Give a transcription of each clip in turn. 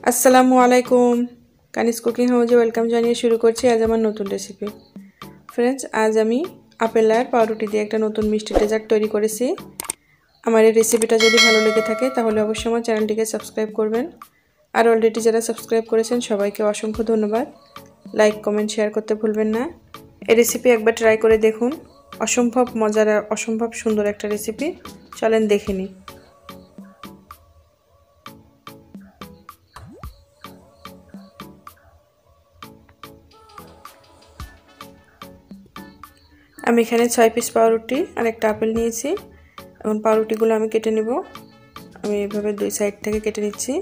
আসসালামু আলাইকুম কানিজ কুকিং হাউজে ওয়েলকাম জানিয়ে শুরু করছি আজ আমার নতুন রেসিপি। ফ্রেন্ডস, আজ আমি আপেল আর পাউরুটি দিয়ে একটা নতুন মিষ্টি ডেজার্ট তৈরি করেছি। আমার এই রেসিপিটা যদি ভালো লেগে থাকে তাহলে অবশ্যই আমার চ্যানেলটিকে সাবস্ক্রাইব করবেন। আর অলরেডি যারা সাবস্ক্রাইব করেছেন সবাইকে অসংখ্য ধন্যবাদ। লাইক কমেন্ট শেয়ার করতে ভুলবেন না। এই রেসিপি একবার ট্রাই করে দেখুন। অসম্ভব মজার আর অসম্ভব সুন্দর একটা রেসিপি। চলেন দেখে নিই। আমি এখানে 6 পিস পাউরুটি আর একটা আপেল নিয়েছি। এখন পাউরুটিগুলো আমি কেটে নেব। আমি এইভাবে দুই সাইড থেকে কেটে নিচ্ছি।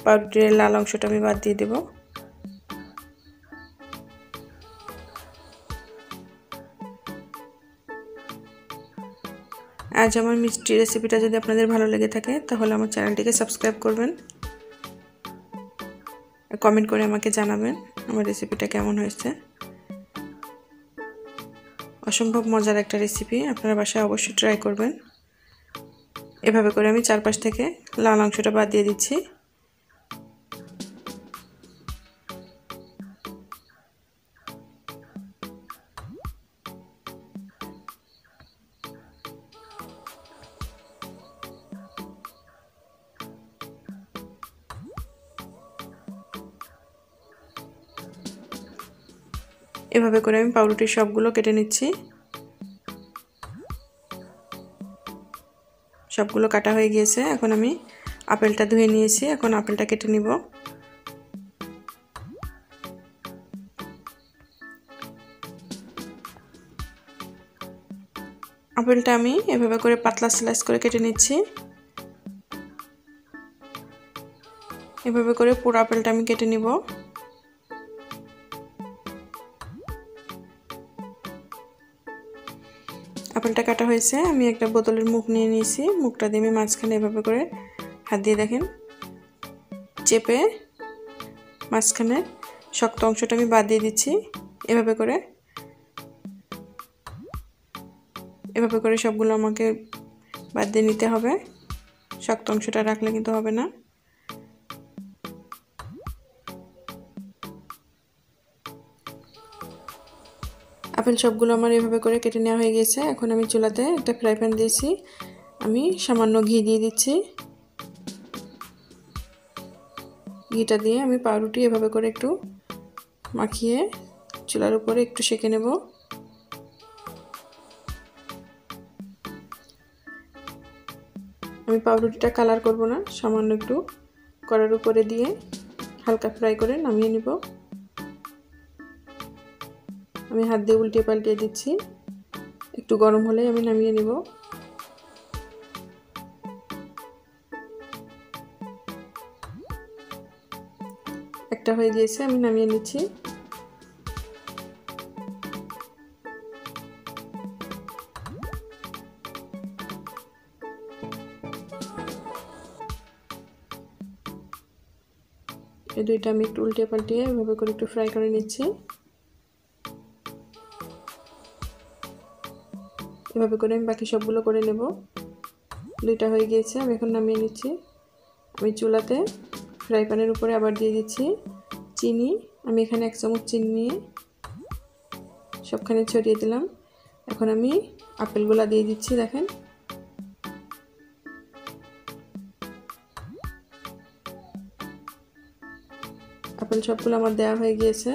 পাউরুটির লাল অংশটা আমি বাদ দিয়ে দেব। আজ আমার মিষ্টি রেসিপিটা যদি আপনাদের ভালো লেগে থাকে তাহলে আমার চ্যানেলটিকে সাবস্ক্রাইব করবেন, কমেন্ট করে আমাকে জানাবেন আমার রেসিপিটা কেমন হয়েছে। অসম্ভব মজার একটা রেসিপি, আপনারা বাসায় অবশ্যই ট্রাই করবেন। এভাবে করে আমি চারপাশ থেকে লাল অংশটা বাদ দিয়ে দিচ্ছি। এভাবে করে আমি পাউরুটির সবগুলো কেটে নিচ্ছি। সবগুলো কাটা হয়ে গিয়েছে। এখন আমি আপেলটা ধুয়ে নিয়েছি, এখন আপেলটা কেটে নিব। আপেলটা আমি এভাবে করে পাতলা স্লাইস করে কেটে নিচ্ছি। এভাবে করে পুরো আপেলটা আমি কেটে নিব। আপেলটা কাটা হয়েছে। আমি একটা বোতলের মুখ নিয়ে নিয়েছি। মুখটা দিয়ে আমি মাঝখানে এভাবে করে হাত দিয়ে দেখেন চেপে মাঝখানে শক্ত অংশটা আমি বাদ দিয়ে দিচ্ছি। এভাবে করে সবগুলো আমাকে বাদ দিয়ে নিতে হবে। শক্ত অংশটা রাখলে কিন্তু হবে না। আপেল সবগুলো আমার এভাবে করে কেটে নেওয়া হয়ে গেছে। এখন আমি চুলাতে একটা ফ্রাই প্যান দিয়েছি। আমি সামান্য ঘি দিয়ে দিচ্ছি। ঘিটা দিয়ে আমি পাউরুটি এভাবে করে একটু মাখিয়ে চুলার উপরে একটু সেঁকে নেব। আমি পাউরুটিটা কালার করব না, সামান্য একটু কড়ার উপরে দিয়ে হালকা ফ্রাই করে নামিয়ে নিব। আমি হাত দিয়ে উল্টিয়ে পাল্টিয়ে দিচ্ছি। একটু গরম হলে আমি নামিয়ে নিব। একটা হয়ে গিয়েছে, আমি নামিয়ে নিচ্ছি। এই দুইটা আমি একটু উল্টিয়ে পাল্টিয়ে এভাবে করে একটু ফ্রাই করে নিচ্ছি। এভাবে করে আমি বাকি সবগুলো করে নেব। দুইটা হয়ে গিয়েছে, আমি এখন নামিয়ে নিচ্ছি। আমি চুলাতে ফ্রাই প্যানের উপরে আবার দিয়ে দিচ্ছি চিনি। আমি এখানে 1 চামচ চিনি নিয়ে সবখানে ছড়িয়ে দিলাম। এখন আমি আপেলগুলা দিয়ে দিচ্ছি। দেখেন আপেল সবগুলো আমার দেওয়া হয়ে গিয়েছে।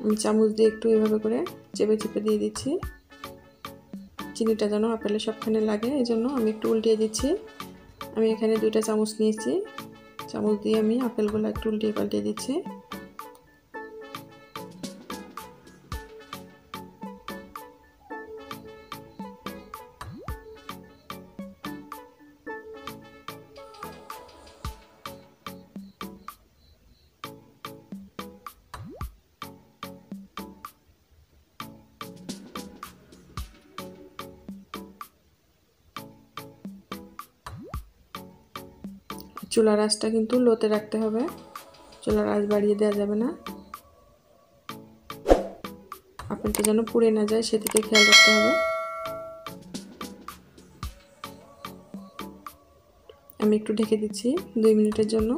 আমি চামচ দিয়ে একটু এভাবে করে চেপে চেপে দিয়ে দিচ্ছি। চিনিটা যেন আপেলের সবখানে লাগে এই জন্য আমি একটু উল্টিয়ে দিচ্ছি। আমি এখানে 2টা চামচ নিয়েছি। চামচ দিয়ে আমি আপেলগুলো একটু উল্টিয়ে পাল্টিয়ে দিচ্ছি। চুলার আঁচটা কিন্তু লোতে রাখতে হবে, চুলার আঁচ বাড়িয়ে দেওয়া যাবে না। আপেলটা যেন পুড়ে না যায় সেদিকে খেয়াল রাখতে হবে। আমি আমি একটু ঢেকে দিচ্ছি 2 মিনিটের জন্য।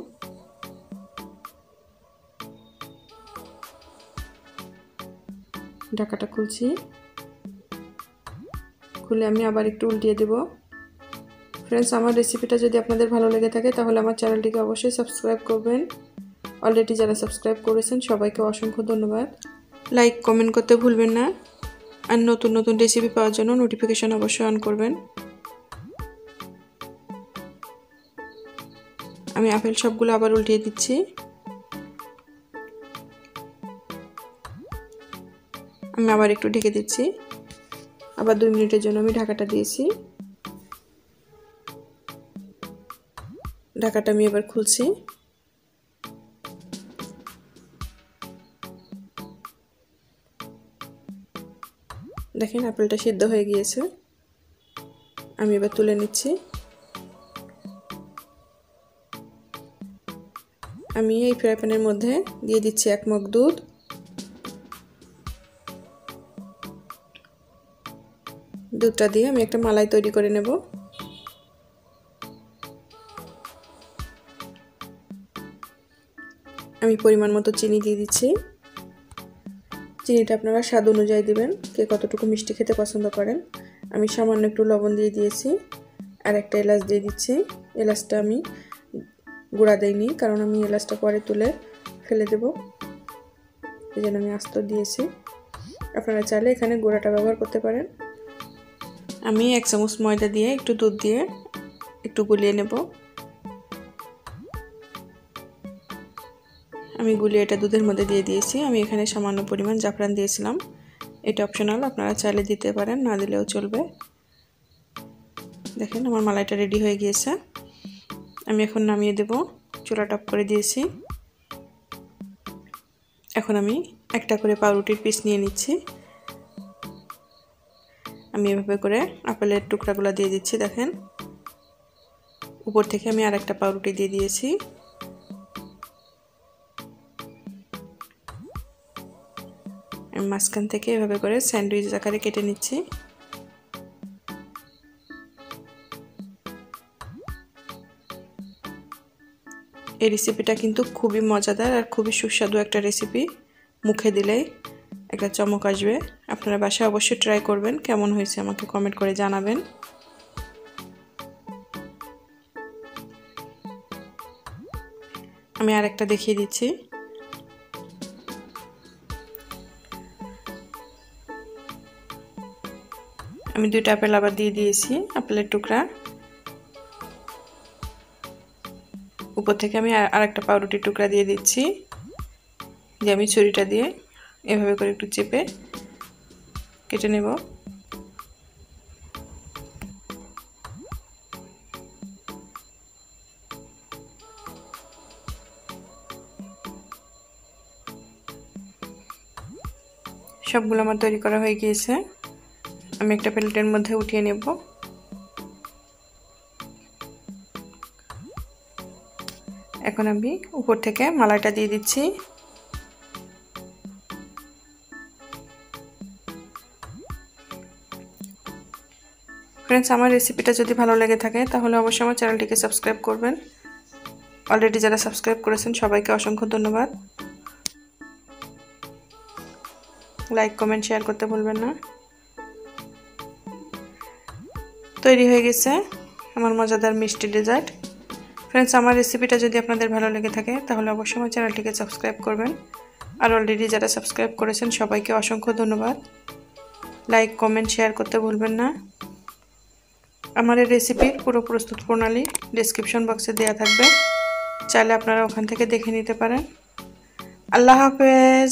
ঢাকাটা খুলছি, খুলে আমি আবার একটু উল্টিয়ে দেব। ফ্রেন্ডস, আমার রেসিপিটা যদি আপনাদের ভালো লেগে থাকে তাহলে আমার চ্যানেলটিকে অবশ্যই সাবস্ক্রাইব করবেন। অলরেডি যারা সাবস্ক্রাইব করেছেন সবাইকে অসংখ্য ধন্যবাদ। লাইক কমেন্ট করতে ভুলবেন না, আর নতুন নতুন রেসিপি পাওয়ার জন্য নোটিফিকেশন অবশ্যই অন করবেন। আমি আপেল সবগুলো আবার উল্টিয়ে দিচ্ছি। আমি আবার একটু ঢেকে দিচ্ছি, আবার 2 মিনিটের জন্য আমি ঢাকাটা দিয়েছি। ঢাকাটা আমি এবার খুলছি। দেখেন আপেলটা সিদ্ধ হয়ে গিয়েছে। আমি এবার তুলে নিচ্ছি। আমি এই ফ্রাই প্যানের মধ্যে দিয়ে দিচ্ছি 1 মগ দুধ। দুধটা দিয়ে আমি একটা মালাই তৈরি করে নেব। আমি পরিমাণ মতো চিনি দিয়ে দিচ্ছি। চিনিটা আপনারা স্বাদ অনুযায়ী দিবেন, কে কতটুকু মিষ্টি খেতে পছন্দ করেন। আমি সামান্য একটু লবণ দিয়ে দিয়েছি, আর একটা এলাচ দিয়ে দিচ্ছি। এলাচটা আমি গুঁড়া দেইনি, কারণ আমি এলাচটা পরে তুলে ফেলে দেব, এই জন্য আমি আস্ত দিয়েছি। আপনারা চাইলে এখানে গুঁড়াটা ব্যবহার করতে পারেন। আমি 1 চামচ ময়দা দিয়ে একটু দুধ দিয়ে একটু গুলিয়ে নেব। আমি গুলিয়ে এটা দুধের মধ্যে দিয়ে দিয়েছি। আমি এখানে সামান্য পরিমাণ জাফরান দিয়েছিলাম, এটা অপশনাল, আপনারা চাইলে দিতে পারেন, না দিলেও চলবে। দেখেন আমার মালাইটা রেডি হয়ে গিয়েছে। আমি এখন নামিয়ে দেব, চুলাটা অফ করে দিয়েছি। এখন আমি একটা করে পাউরুটির পিস নিয়ে নিচ্ছি। আমি এভাবে করে আপেলের টুকরাগুলো দিয়ে দিচ্ছি। দেখেন উপর থেকে আমি আরেকটা পাউরুটি দিয়ে দিয়েছি। আমি মাঝখান থেকে এভাবে করে স্যান্ডউইচ আকারে কেটে নিচ্ছি। এই রেসিপিটা কিন্তু খুবই মজাদার আর খুবই সুস্বাদু একটা রেসিপি। মুখে দিলেই একটা চমক আসবে। আপনারা বাসায় অবশ্যই ট্রাই করবেন, কেমন হয়েছে আমাকে কমেন্ট করে জানাবেন। আমি আরেকটা দেখিয়ে দিচ্ছি। আমি 2টা আপেল আবার দিয়ে দিয়েছি, আপেলের টুকরা। উপর থেকে আমি আরেকটা পাউরুটির টুকরা দিয়ে দিচ্ছি, যে আমি ছুরিটা দিয়ে এভাবে করে একটু চেপে কেটে নেব। সবগুলো আমার তৈরি করা হয়ে গিয়েছে। আমি একটা প্লেটের মধ্যে উঠিয়ে নেব। এখন আমি উপর থেকে মালাইটা দিয়ে দিচ্ছি। ফ্রেন্ডস, আমার রেসিপিটা যদি ভালো লেগে থাকে তাহলে অবশ্যই আমার চ্যানেলটিকে সাবস্ক্রাইব করবেন। অলরেডি যারা সাবস্ক্রাইব করেছেন সবাইকে অসংখ্য ধন্যবাদ। লাইক কমেন্ট শেয়ার করতে ভুলবেন না। তৈরি হয়ে গেছে আমার মজাদার মিষ্টি ডেজার্ট। ফ্রেন্ডস, আমার রেসিপিটা যদি আপনাদের ভালো লেগে থাকে তাহলে অবশ্যই আমার চ্যানেলটিকে সাবস্ক্রাইব করবেন। আর অলরেডি যারা সাবস্ক্রাইব করেছেন সবাইকে অসংখ্য ধন্যবাদ। লাইক কমেন্ট শেয়ার করতে ভুলবেন না। আমার এই রেসিপির পুরো প্রস্তুত প্রণালী ডেসক্রিপশন বক্সে দেওয়া থাকবে, চাইলে আপনারা ওখান থেকে দেখে নিতে পারেন। আল্লাহ হাফেজ।